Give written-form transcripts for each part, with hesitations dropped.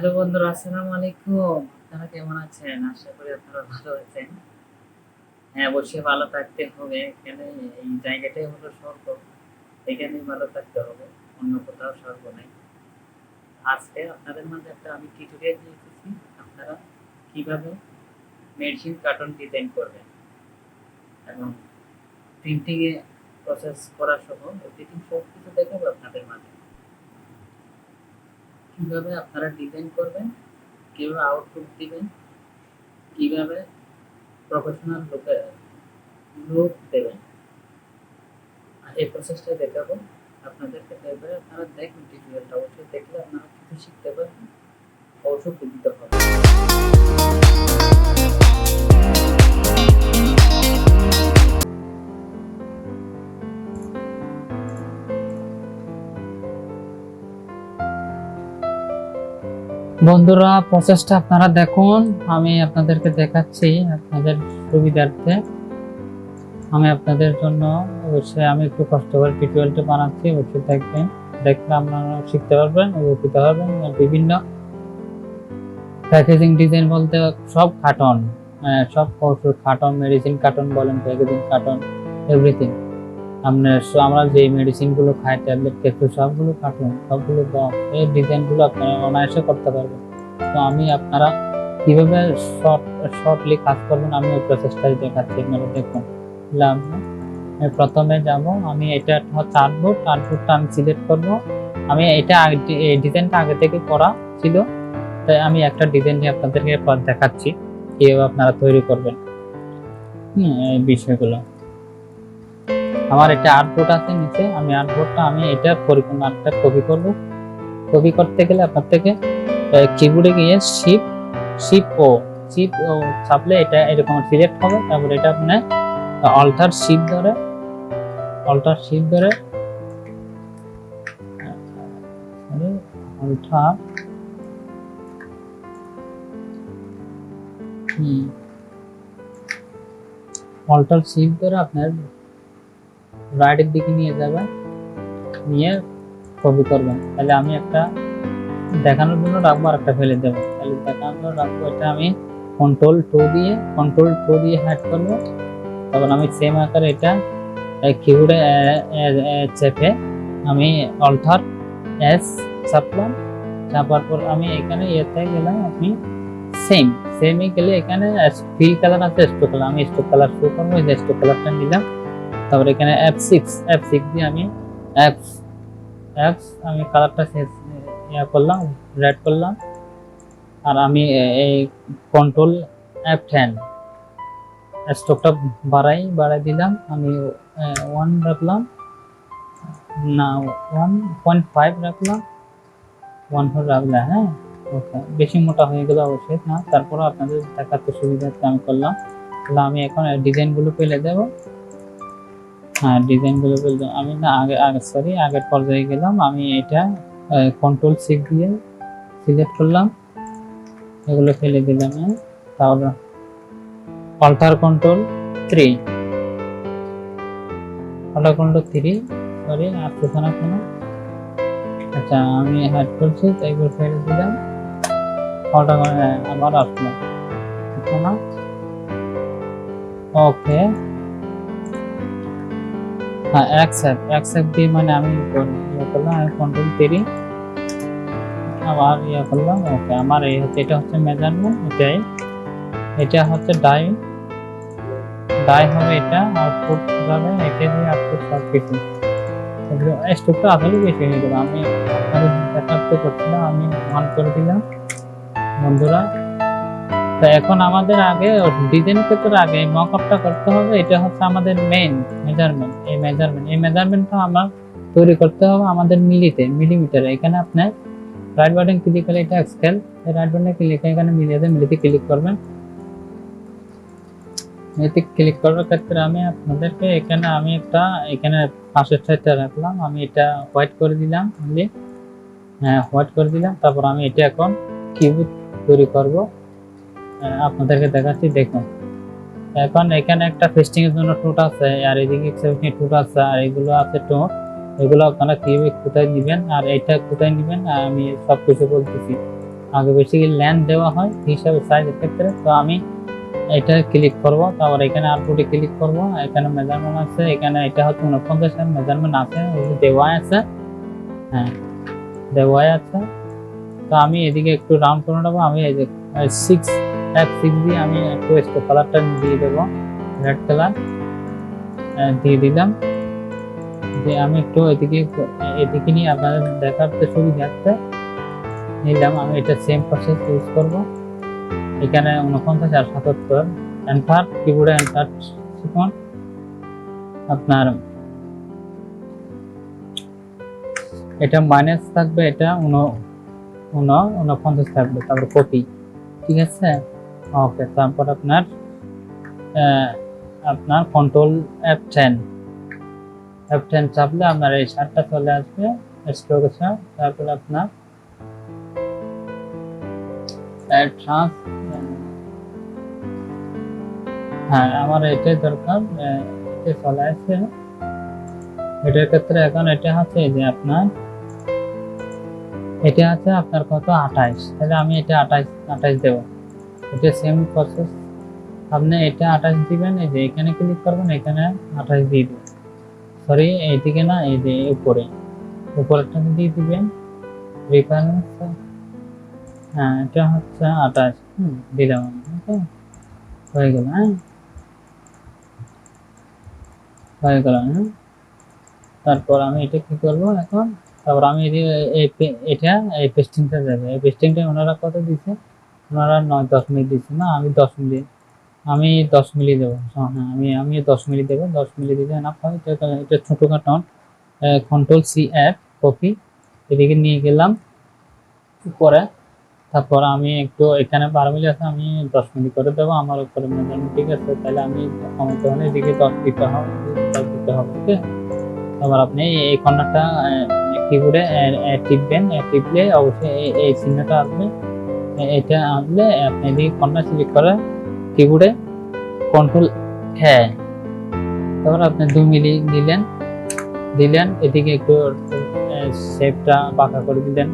Hello বন্ধুরা, আসসালামু আলাইকুম। আপনারা কেমন আছেন? আশা করি আপনারা ভালো আছেন। হ্যাঁ, অবশ্যই ভালো থাকতে হবে। এখানে এই জায়গাটাই হলো স্বর্গ। এখানেই ভালো থাকতে হবে। অন্য কোথাও স্বর্গ নাই। আজকে আপনাদের মাঝে একটা আমি টিউটোরিয়াল নিয়ে এসেছি। আপনারা কিভাবে মেডিসিন কার্টন ডিজাইন করবেন এবং প্রিন্টিং এ প্রসেস করা সহ এভরিথিং সবকিছু দেখাবো আপনাদের মাঝে। কিভাবে আপনারা ডিজাইন করবেন, কিভাবে আউটপুট দিবেন, কিভাবে প্রফেশনাল লুক দেবেন। এই প্রসেসটা দেখাবো আপনাদেরকে। দেখবেন আপনারা দেখুন টিউটোরিয়ালটা, অবশ্যই দেখলে আপনারা কিছু শিখতে পারবেন, অবশ্যই উপকৃত হবেন। বন্ধুরা, প্রসেসটা আপনারা দেখুন, আমি আপনাদেরকে দেখাচ্ছি আপনাদের সুবিধার্থে। আমি আপনাদের জন্য অবশ্যই আমি একটু কষ্ট করে টিউটোরিয়ালটা বানাচ্ছি, অবশ্যই দেখবেন। দেখলে আপনারা শিখতে পারবেন, উপকৃত হবেন। বিভিন্ন প্যাকেজিং ডিজাইন বলতে সব কার্টন, সব কার্টন, মেডিসিন কার্টন বলেন, প্যাকেজিং কার্টন, এভরিথিং। আমরা যে মেডিসিনগুলো খাই, ট্যাবলেট ক্যাপসুল, সবগুলো কার্টুন, সবগুলো বক্স, এই ডিজাইনগুলো আপনারা অনায়াসে করতে পারবেন। তো আমি আপনারা কিভাবে শর্টলি কাজ করবেন আমি ওই প্রসেসটাই দেখাচ্ছি, আপনারা দেখুন। আমি প্রথমে যাব, আমি এটা হচ্ছে আর্টবোর্ডটা আমি সিলেক্ট করব। আমি এটা এই ডিজাইনটা আগে থেকে করা ছিল, তাই আমি একটা ডিজাইন নিয়ে আপনাদেরকে দেখাচ্ছি কিভাবে আপনারা তৈরি করবেন এই বিষয়গুলো। আমার এটা আর্টবোর্ড আছে নিচে, আমি আর্টবোর্ডটা এটা পরিপূর্ণ আর্টটা কপি করব। কপি করতে গেলে আপনার থেকে কিবোর্ডে গিয়ে শিফট ও চাপলে এটা এরকম সিলেক্ট হবে। তারপর এটা আপনি অল্টার শিফট ধরে অল্টার শিফট ধরে আপনার রাইটের দিকে নিয়ে যাবেন, নিয়ে কপি করবেন। তাহলে আমি একটা দেখানোর জন্য রাখবো আর একটা ফেলে দেবো। তাহলে দেখানোর রাখবো, এটা আমি কন্ট্রোল টু দিয়ে হাইড করবো। তখন আমি সেম আকারে এটা কিবোর্ডে চেপে আমি অল্টার এস চাপলাম। চাপার পর আমি এখানে ইয়েতে গেলাম, আপনি সেমে গেলে এখানে ফিল কালার আছে, স্টোক কালার, আমি স্টোক কালার শো করবো। এই যে স্টোক কালারটা নিলাম। তারপর এখানে F6 দিয়ে আমি আমি কালারটা করলাম, রেড করলাম। আর আমি এই কন্ট্রোল F10 স্টোকটা বাড়াই দিলাম। আমি 1 রাখলাম না, 1.5 রাখলাম, 1.4 রাখলাম। হ্যাঁ, ওকে, বেশি মোটা হয়ে গেল অবশ্যই না। তারপরে আপনাদের দেখাতে সুবিধার্থে আমি করলাম। তাহলে আমি এখন ডিজাইনগুলো পেলে দেব। হ্যাঁ, ডিজাইনগুলো পেলে আমি না আগের পর্যায়ে গেলাম। আমি এটা কন্ট্রোল 6 দিয়ে সিলেক্ট করলাম, এগুলো ফেলে দিলাম। তাহলে অল্টার কন্ট্রোল 3 সরি, আসতেছে না কোনো। আচ্ছা, আমি হাইড করছি, তাই এগুলো ফেলে দিলাম। অল্টার আবার আসলো না। ওকে, হ্যাঁ, অ্যাকসেপ্ট দিয়ে মানে আমি করলাম, আমি কন্ট্রোল 3 আবার করলাম। ওকে, আমার এটা হচ্ছে মেজারমেন্ট, এটা হচ্ছে ডাই হবে, এটা আউটপুট যাবে, এটা দিয়ে আউটপুট সব কিছু। স্টোকটা আসলে বেশি হয়ে গেল, আমি আপনাদের দেখাতে করছিলাম, আমি অন করে দিলাম বন্ধুরা। তো এখন আমাদের আগে ডিজাইন করতে আগে মকআপটা করতে হবে। এটা হচ্ছে আমাদের মেইন মেজারমেন্ট। এই মেজারমেন্টটা আমার তৈরি করতে হবে আমাদের মিলিমিটারে। এখানে আপনার রাইট বাটন ক্লিক করলে এটা স্কেল, রাইট বাটনে ক্লিক করে এখানে মিলিতে ক্লিক করবেন। মিলিতে ক্লিক করার ক্ষেত্রে আমি আপনাদেরকে এখানে পাশের সাইডটা রাখলাম, আমি এটা হোয়াইট করে দিলাম। হোয়াইট করে দিলাম। তারপর আমি এটা এখন কিবোর্ড তৈরি করব, আপনাদেরকে দেখাচ্ছি, দেখুন। এখন এখানে একটা পেস্টিং এর জন্য টুট আছে, আর এদিকে টুট আছে, আর এগুলো আছে টুট। এগুলো আপনারা কিভাবে কোথায় নেবেন আর এটা কোথায় নেবেন আমি সবকিছু বলতেছি। আগে বেসিক্যালি ল্যান্ড দেওয়া হয় হিসাবে সাইজের ক্ষেত্রে। তো আমি এটা ক্লিক করব, তারপর এখানে আউটপুটে ক্লিক করব, এখানে মেজারমেন্ট আছে, এখানে এটা হচ্ছে 49 এর মেজারমেন্ট আছে, দেওয়া আছে, হ্যাঁ দেওয়া আছে। তো আমি এদিকে একটু রাউন্ড করে নেবো। আমি এই যে 6 দিয়ে আমি একটু একটু কালারটা দিয়ে দেবো, রেড কালার দিয়ে দিলাম। যে আমি একটু এদিকে নিয়ে আপনাদের দেখাতে সুবিধার্থে নিলাম। আমি এটা সেম প্রসেস ইউজ করব। এখানে 49 আর 77 এন্টার, কিবোর্ডে এন্টার টিপুন। আপনার এটা মাইনাস থাকবে, এটা 49 থাকবে, তারপর কপি, ঠিক আছে। ওকে, তারপর আপনার কন্ট্রোল F10 চাপলে আপনার এই শার্টটা চলে আসবে স্ট্রোকের সাথে। তারপর আপনার হ্যাঁ আমার এটাই দরকার, এটা চলে আসছে। এটার ক্ষেত্রে এখন এটা হচ্ছে যে আপনার এটা আছে আপনার কত 28, তাহলে আমি এটা 28 দেব। এটা সেম প্রসেস, আপনি এটা 28 দিবেন। এই যে এখানে ক্লিক করবেন, এখানে 28 দিয়ে দিবেন, সরি এইদিকে না, এই যে উপরেরটা দিয়ে দিবেন রেফারেন্স। হ্যাঁ এটা হচ্ছে 28 দিলাম, হয়ে গেল। হয়ে গেল। তারপর আমি এটা কি করব এখন, তারপর আমি এটা এই পেস্টিংটা দেবো। এই পেস্টিংটা ওনারা কত দিচ্ছে, ওনারা 9-10 মিলি দিচ্ছে না, আমি 10 মিলি দেবো। হ্যাঁ আমি 10 মিলি দেবো। 10 মিলি দিলে না হয় এটা ছোটখাটো কন্ট্রোল CF কপি এদিকে নিয়ে গেলাম উপরে। তারপর আমি একটু এখানে 12 মিলি আছে, আমি 10 মিলি করে দেবো আমার উপরে মেজারমেন্ট, ঠিক আছে। তাহলে আমি কমাতে হলে এদিকে 10 দিতে হবে, ওকে। তারপর আপনি এই কর্নারটা কিবোর্ডে টিপবেন, টিপলে অবশ্যই এই চিহ্নটা আসবে। এটা আসলে আপনি এদিকে কর্নার সিলেক্ট করে কিবোর্ডে কন্ট্রোল তারপর আপনি 2 মিলি দিলেন, এদিকে একটু শেপটা বাঁকা করে দিলেন,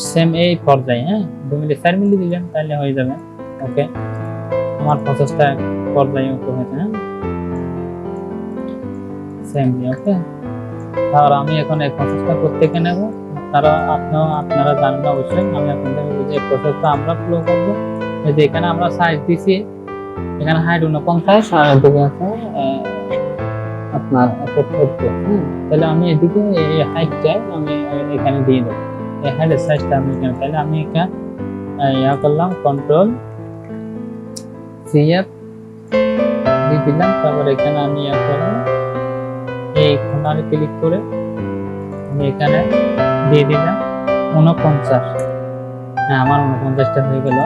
সেম এই পর্যায়ে। 2 মিলি 4 মিলি দিলেন, তাহলে হয়ে যাবে। ওকে, আমার প্রসেসটা পর্যায়ে হয়েছে, সেম। ওকে, তাহলে আমি এখন এই প্রসেসটা করতে নেব। আপনারা জানেন অবশ্যই, আমি আপনাদের যে প্রসেসটা আমরা ফলো করব। এই যে এখানে আমরা সাইজ দিছি, এখানে হাইট 49 আর এদিকে আছে আপনার 70। তাহলে আমি এদিকে এই হাইটটা আমি এখানে দিয়ে দেবো, এই হাইটের সাইজটা আমি এখানে। তাহলে আমি এখানে ইয়া করলাম, কন্ট্রোল CF দিয়ে দিলাম। তারপর এখানে আমি ইয়া করলাম, এই কোণারে ক্লিক করে আমি এখানে দিয়ে দিলাম 49। আমার 49টা হয়ে গেল।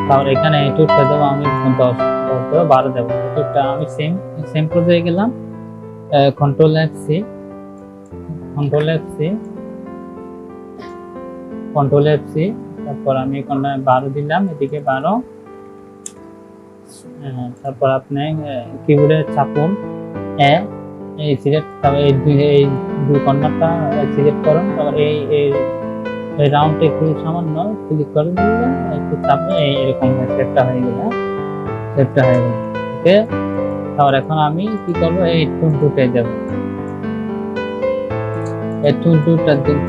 তারপর এখানে এটুকটা দেবো আমি 10 দেবো, 12 দেবো। এটুকটা আমি সেম পর্যায়ে গেলাম, কন্ট্রোল FC। তারপর আমি এখানে 12 দিলাম, এদিকে 12। তারপর আপনি কিবোর্ডে চাপুন এই সিলেক্ট, তারপর এই দুই কর্নারটা সিলেক্ট করুন। তারপর এই রাউন্ডটা একটু সামান্য ক্লিক করে দিলে একটু চাপলে এরকম শেপটা হয়ে গেল। ওকে, তারপর এখন আমি কি করবো, এই টুলটাই দেবো, এই টুলটা দেবো।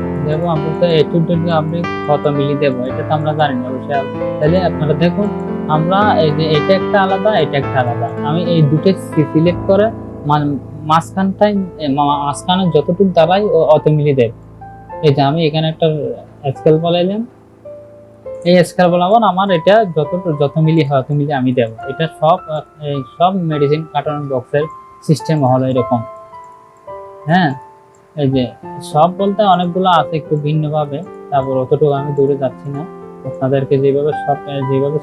এই টুলটা আপনি কত মিলি দেবো এটা তো আমরা জানি না অবশ্যই। তাহলে আপনারা দেখুন, আমরা এই যে এটা একটা আলাদা, এটা একটা আলাদা, আমি এই দুটো সিলেক্ট করে মাঝখানে যতটুকু দাঁড়াই অত মিলি দেব। এই যে আমি এখানে একটা স্কেল বলাইলাম, এই স্কেল বলাবার আমার এটা যত মিলি হয় অত মিলি আমি দেব। এটা সব মেডিসিন কার্টন বক্সের সিস্টেম হলো এরকম। হ্যাঁ, এই যে সব বলতে অনেকগুলো আছে একটু ভিন্নভাবে। তারপর অতটুকু আমি দূরে যাচ্ছি না, আপনাদেরকে যেভাবে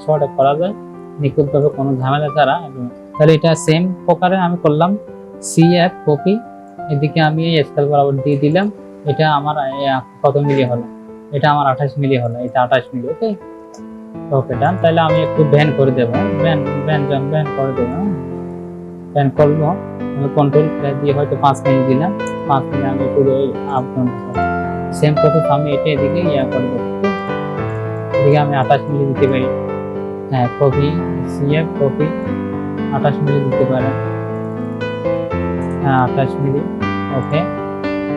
শর্ট করা যায় নিখুঁতভাবে কোনো ঝামেলা ছাড়া। তাহলে এটা সেম প্রকারে আমি করলাম, CF কপি, এদিকে আমি এই স্কেল বরাবর দিয়ে দিলাম। এটা আমার কত মিলি হলো, এটা আমার 28 মিলি হলো, এটা 28 মিলি। ওকে ডান। তাহলে আমি একটু ব্যান করে দেবো, ব্যান করে দেবো। ব্যান করবো আমি কন্ট্রোল দিয়ে হয়তো 5 মিলি দিলাম, 5 মিলি আমি পুরো সেম প্রসেস আমি এটা এদিকে ইয়া করে দেবো। এদিকে আমি 28 মিলি দিতে পারি। হ্যাঁ, কপি সিএফ কপি 28 মিলি দিতে পারেন। হ্যাঁ, 28 মিলি। ওকে,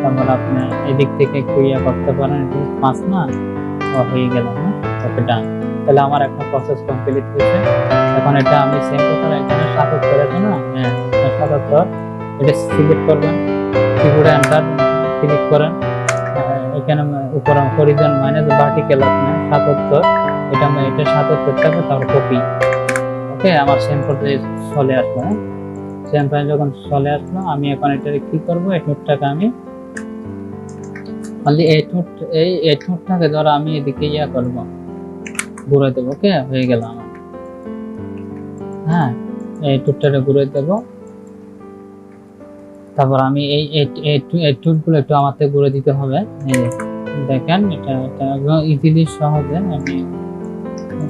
তারপর আপনি এদিক থেকে একটু ইয়ে করতে পারেন, 5 না হয়ে গেল। হ্যাঁ, ওকে ডান। তাহলে আমার একটা প্রসেস কমপ্লিট হয়েছে। এখন এটা আমি সেম করে এখানে 77 আছে না, হ্যাঁ 77, এটা সিলেক্ট করবেন, কিবোর্ডে এন্টার ক্লিক করেন। এখানে উপরে হরিজন মাইনাস ভার্টিক্যাল আপনি 77, এটা 77 থাকবে, তারপর কপি। ওকে, আমার সেম পর্যায়ে চলে আসলো। হ্যাঁ, সেম পর্যায়ে যখন চলে আসলো, আমি এখন এটা কি করব, এই নোটটাকে আমি খালি এই নোটটাকে ধরো আমি এদিকে ইয়া করব, ঘুরে দেবো। ওকে, হয়ে গেল আমার। হ্যাঁ, এই টুটটাকে ঘুরে দেবো। তারপর আমি এই টুটগুলো একটু আমার থেকে ঘুরে দিতে হবে। এই দেখেন, এটা ইজিলি সহজে আমি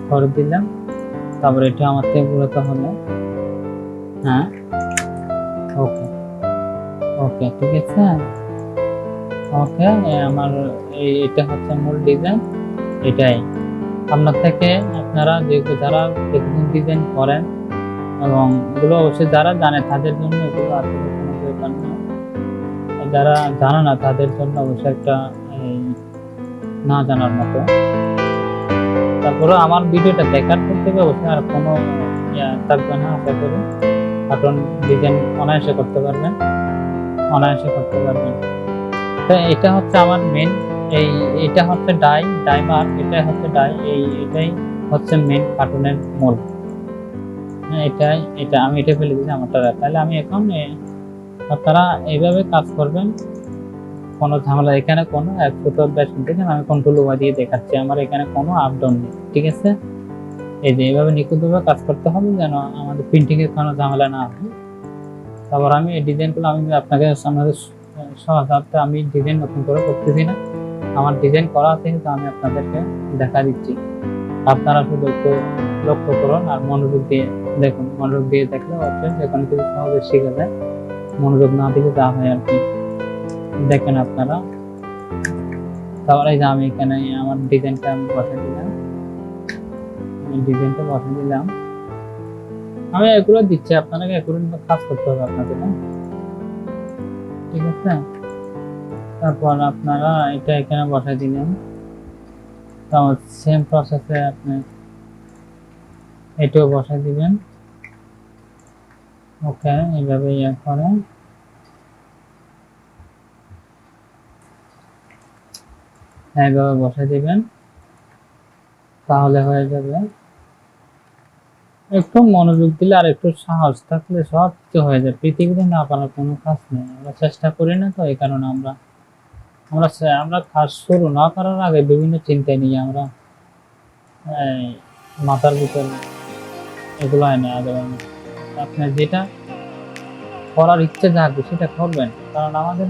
করে দিলাম। তারপর এটা আমার থেকে ঘুরাতে হবে। হ্যাঁ, ওকে ওকে, ঠিক আছে। ওকে, আমার এটা হচ্ছে মূল ডিজাইন। এটাই আপনার থেকে আপনারা যারা ডিজাইন করেন এবং এগুলো অবশ্যই যারা জানে তাদের জন্য এগুলো আসলে কোনো ব্যাপার না। যারা জানে না তাদের জন্য অবশ্যই একটা না জানার মতো। তারপরে আমার ভিডিওটা দেখার পর থেকে অবশ্যই আর কোনো থাকবে না, আশা করি। কার্টুন ডিজাইন অনায়াসে করতে পারবেন। তো এটা হচ্ছে আমার মেন, এটা হচ্ছে ডাইমার, এটা হচ্ছে এটাই হচ্ছে মেন কার্টুনের মূল। এটা আমি এটা ফেলে দিচ্ছি আমারটা। তাহলে আমি এখন আপনারা এইভাবে কাজ করবেন, কোনো ঝামেলা এখানে কোনো 110 দেখেন, আমি কন্ট্রোল ওয়াই দিয়ে দেখাচ্ছি, আমার এখানে কোনো আপ ডাউন নেই। ঠিক আছে, এই যে এইভাবে নিখুঁতভাবে কাজ করতে হবে যেন আমাদের প্রিন্টিং এর কোনো ঝামেলা না হয়। তারপর আমি এই ডিজাইনগুলো আমি আপনাকে আপনাদের সহায়তার্থে আমি ডিজাইন নতুন করে করতেছি না, আমার ডিজাইন করা আছে, কিন্তু আমি আপনাদেরকে দেখা দিচ্ছি। আপনারা শুধু একটু লক্ষ্য করুন আর মনোযোগ দিয়ে দেখুন। মনোযোগ দিয়ে দেখলে অবশ্যই যেখানে কিছু সহজে শিখে যায়, মনোযোগ না দিলে যা হয় আর কি। দেখেন আপনারা। তারপরে যে আমি এখানে আমার ডিজাইনটা আমি বসে দিলাম, আমি এগুলো দিচ্ছি, আপনাকে এগুলো কাজ করতে হবে আপনাদের। ঠিক আছে, তারপর আপনারা এটা এখানে বসে দিলেন। তারপর সেম প্রসেসে আপনি এটাও বসে দিবেন। ওকে, এইভাবে ইয়ে করেন। এইভাবে বসে দিবেন, তাহলে হয়ে যাবে। একটু মনোযোগ দিলে আর একটু সাহস থাকলে সব কিছু হয়ে যায়। পৃথিবীতে না পারার কোনো কাজ নেই, আমরা চেষ্টা করি না তো, এই কারণে আমরা কাজ শুরু না করার আগে বিভিন্ন চিন্তায় নিয়ে আমরা মাথার ভিতরে এগুলো এনে আপনার যেটা করার ইচ্ছে থাকবে সেটা করবেন, কারণ আমাদের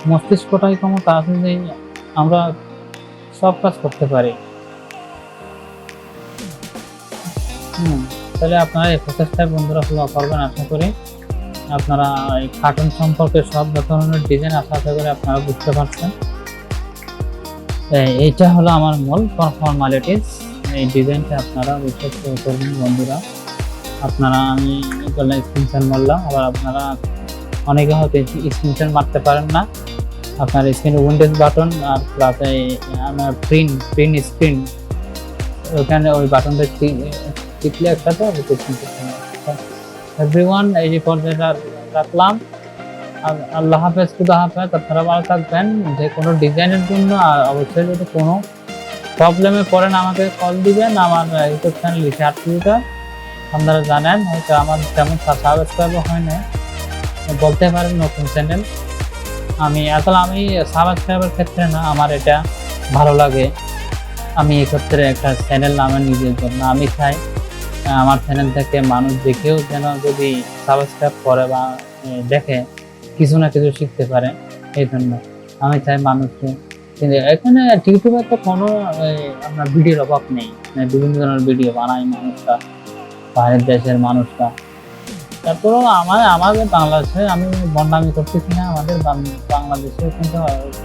মস্তিষ্কটাই ক্ষমতা আছে যে আমরা সব কাজ করতে পারি। তাহলে আপনারা এই প্রসেসটা বন্ধুরা ফলো করবেন। আশা করি আপনারা এই কার্টুন সম্পর্কে সব ধরনের ডিজাইন আশা করি আপনারা বুঝতে পারছেন। এইটা হলো আমার মূল ফর্মালিটিস। এই ডিজাইনটা আপনারা বিশ্বাস করবেন বন্ধুরা। আপনারা আমি স্ক্রিনশট মারলাম, আবার আপনারা অনেকে হয়তো স্ক্রিনশট মারতে পারেন না। আপনার স্ক্রিনে উইন্ডোজ বাটন আর প্লাস আমার প্রিন্ট স্ক্রিন, ওখানে ওই বাটনটা টিপলে একসাথে এভরিওয়ান এই যে পর্যায়টা রাখলাম। আল্লাহ হাফেজ, খুদা হাফেজ। আপনারা ভালো থাকবেন। যে কোনো ডিজাইনের জন্য আর অবশ্যই যদি কোনো প্রবলেমে পড়েন আমাকে কল দিবেন। আমার ইউটিউব চ্যানেল রিসার্চ, আপনারা জানেন হয়তো আমার তেমন সাবস্ক্রাইবও হয় না, বলতে পারেন নতুন চ্যানেল। আমি সাবস্ক্রাইবের ক্ষেত্রে না, আমার এটা ভালো লাগে। আমি এক্ষেত্রে একটা চ্যানেল আমার নিজের জন্য আমি চাই আমার চ্যানেল থেকে মানুষ দেখেও যেন যদি সাবস্ক্রাইব করে বা দেখে কিছু না কিছু শিখতে পারে। এই জন্য আমি চাই মানুষকে, কিন্তু এখানে ইউটিউবে তো কোনো আপনার ভিডিওর অভাব নেই, বিভিন্ন ধরনের ভিডিও বানাই মানুষরা, বাইরের দেশের মানুষরা। তারপরেও আমাদের বাংলাদেশে আমি বন্যামি করতেছি না, আমাদের বাংলাদেশে কিন্তু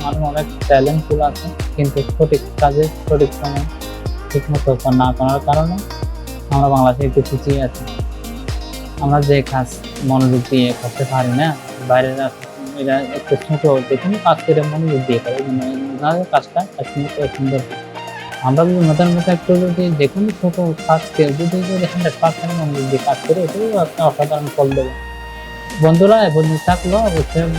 মানুষ অনেক ট্যালেন্টফুল আছে, কিন্তু সঠিক কাজে সঠিক সময় ঠিক মতো না করার কারণে আমরা বাংলাদেশে একটু পিছিয়ে আছি। আমরা যে কাজ মনোযোগ দিয়ে করতে পারি না, বাইরের এরা একটু ছোট যে কোনো কাজ করে মনোযোগ দিয়ে করে, ওনাদের কাজটা একটু সুন্দর। আমরা যদি নতুন নতুন একটু যদি যে কোনো ছোট কাজকে যদি 100% মনোযোগ দিয়ে কাজ করে, এটাও একটা অসাধারণ ফল দেবে। বন্ধুরা, বন্ধু থাকলো অবশ্যই